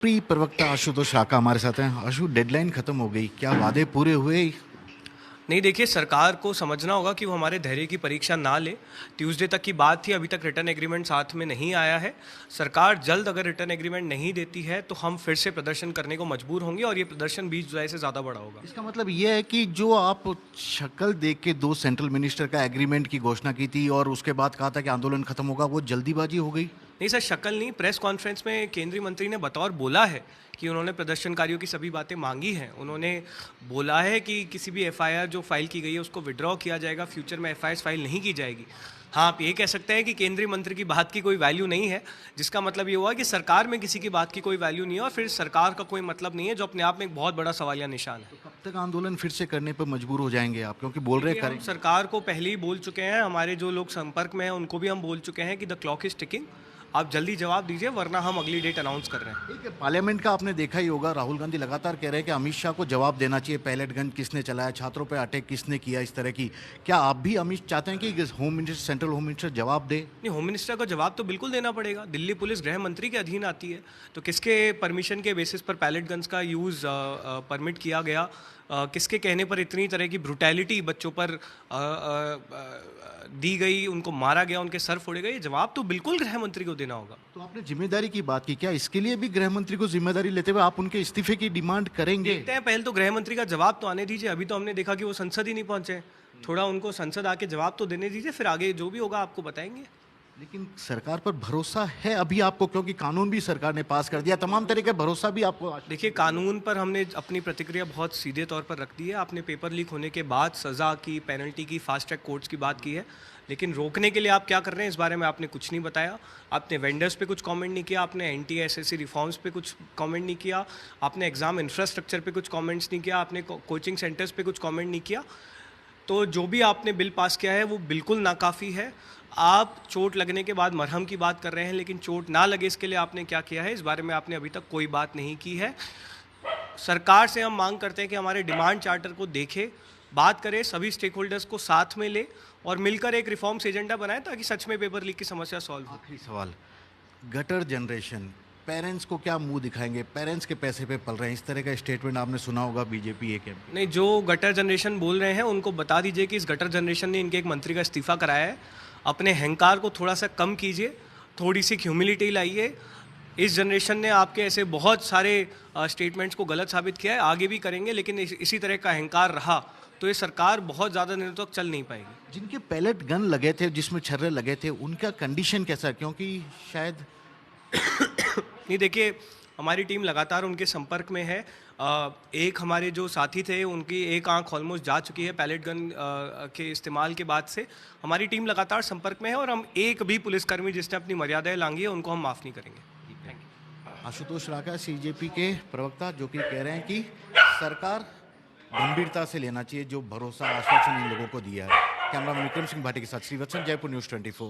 Pre प्रवक्ता आशुतोष शाका हमारे साथ हैं। आशु, डेडलाइन खत्म हो गई, क्या वादे पूरे हुए? नहीं, देखिए, सरकार को समझना होगा कि वो हमारे धैर्य की परीक्षा ना ले। ट्यूसडे तक की बात थी, अभी तक रिटर्न एग्रीमेंट साथ में नहीं आया है। सरकार जल्द अगर रिटर्न एग्रीमेंट नहीं देती है तो हम फिर से प्रदर्शन करने को मजबूर होंगे और ये प्रदर्शन 20 जुलाई से ज़्यादा बड़ा होगा। इसका मतलब ये है कि जो आप शक्ल देख के दो सेंट्रल मिनिस्टर का एग्रीमेंट की घोषणा की थी और उसके बाद कहा था कि आंदोलन खत्म होगा, वो जल्दीबाजी हो गई? नहीं सर, शक्ल नहीं। प्रेस कॉन्फ्रेंस में केंद्रीय मंत्री ने बतौर बोला है कि उन्होंने प्रदर्शनकारियों की सभी बातें मांगी हैं। उन्होंने बोला है कि किसी भी एफआईआर जो फाइल की गई है उसको विड्रॉ किया जाएगा, फ्यूचर में एफआईआर फाइल नहीं की जाएगी। हाँ, आप ये कह सकते हैं कि केंद्रीय मंत्री की बात की कोई वैल्यू नहीं है, जिसका मतलब ये हुआ कि सरकार में किसी की बात की कोई वैल्यू नहीं है और फिर सरकार का कोई मतलब नहीं है, जो अपने आप में एक बहुत बड़ा सवालिया निशान है। कब तक आंदोलन फिर से करने पर मजबूर हो जाएंगे आप, क्योंकि बोल रहे देखिए, हम करें? सरकार को पहले ही बोल चुके हैं, हमारे जो लोग संपर्क में हैं उनको भी हम बोल चुके हैं कि द क्लॉक इज टिकिंग, आप जल्दी जवाब दीजिए वरना हम अगली डेट अनाउंस कर रहे हैं। ठीक है, पार्लियामेंट का आपने देखा ही होगा, राहुल गांधी लगातार कह रहे हैं कि अमित शाह को जवाब देना चाहिए, पैलेट गन किसने चलाया, छात्रों पर अटैक किसने किया, इस तरह की। क्या आप भी अमित चाहते हैं कि home minister, central home minister जवाब दे? नहीं, होम मिनिस्टर को जवाब तो बिल्कुल देना पड़ेगा। दिल्ली पुलिस गृह मंत्री के अधीन आती है, तो किसके परमिशन के बेसिस पर पैलेट गन्स का यूज़ परमिट किया गया, किसके कहने पर इतनी तरह की ब्रुटैलिटी बच्चों पर दी गई, उनको मारा गया, उनके सर फोड़े गए, ये जवाब तो बिल्कुल गृह मंत्री को देना होगा। तो आपने जिम्मेदारी की बात की, क्या इसके लिए भी गृह मंत्री को जिम्मेदारी लेते हुए आप उनके इस्तीफे की डिमांड करेंगे? देखते हैं, पहले तो गृह मंत्री का जवाब तो आने दीजिए। अभी तो हमने देखा कि वो संसद ही नहीं पहुंचे। थोड़ा उनको संसद आके जवाब तो देने दीजिए, फिर आगे जो भी होगा आपको बताएंगे। लेकिन सरकार पर भरोसा है अभी आपको, क्योंकि कानून भी सरकार ने पास कर दिया, तमाम तरह के भरोसा भी आपको? देखिए, कानून पर हमने अपनी प्रतिक्रिया बहुत सीधे तौर पर रख दी है। आपने पेपर लीक होने के बाद सज़ा की, पेनल्टी की, फास्ट ट्रैक कोर्ट्स की बात की है, लेकिन रोकने के लिए आप क्या कर रहे हैं इस बारे में आपने कुछ नहीं बताया। आपने वेंडर्स पे कुछ कमेंट नहीं किया, आपने एंटी एसएससी रिफॉर्म्स पे कुछ कमेंट नहीं किया, आपने एग्ज़ाम इंफ्रास्ट्रक्चर पे कुछ कमेंट्स नहीं किया, आपने कोचिंग सेंटर्स पे कुछ कमेंट नहीं किया। तो जो भी आपने बिल पास किया है वो बिल्कुल नाकाफ़ी है। आप चोट लगने के बाद मरहम की बात कर रहे हैं, लेकिन चोट ना लगे इसके लिए आपने क्या किया है, इस बारे में आपने अभी तक कोई बात नहीं की है। सरकार से हम मांग करते हैं कि हमारे डिमांड चार्टर को देखे, बात करें, सभी स्टेक होल्डर्स को साथ में ले और मिलकर एक रिफॉर्म्स एजेंडा बनाए ताकि सच में पेपर लीक की समस्या सॉल्व हो। आखिरी सवाल, गटर जनरेशन, पेरेंट्स को क्या मुंह दिखाएंगे? पेरेंट्स के पैसे पे पल रहे हैं, इस तरह का स्टेटमेंट आपने सुना होगा बीजेपी एक MP। नहीं, जो गटर जनरेशन बोल रहे हैं उनको बता दीजिए कि इस गटर जनरेशन ने इनके एक मंत्री का इस्तीफा कराया है। अपने अहंकार को थोड़ा सा कम कीजिए, थोड़ी सी ह्यूमिलिटी लाइए। इस जनरेशन ने आपके ऐसे बहुत सारे स्टेटमेंट्स को गलत साबित किया है, आगे भी करेंगे, लेकिन इसी तरह का अहंकार रहा तो ये सरकार बहुत ज़्यादा दिनों तक चल नहीं पाएगी। जिनके पैलेट गन लगे थे, जिसमें छर्रे लगे थे, उनका कंडीशन कैसा है? क्योंकि शायद नहीं, देखिए, हमारी टीम लगातार उनके संपर्क में है। एक हमारे जो साथी थे उनकी एक आंख ऑलमोस्ट जा चुकी है पैलेट गन के इस्तेमाल के बाद से। हमारी टीम लगातार संपर्क में है और हम एक भी पुलिसकर्मी जिसने अपनी मर्यादाएं लांघी है उनको हम माफ़ नहीं करेंगे। Thank you. Ashutosh Raka, CJP के प्रवक्ता, जो कि कह रहे हैं कि सरकार गंभीरता से लेना चाहिए जो भरोसा, आश्वासन इन लोगों को दिया है। कैमरा विक्रम सिंह भाटी के साथ श्रीवत्सन, जयपुर न्यूज़ 24।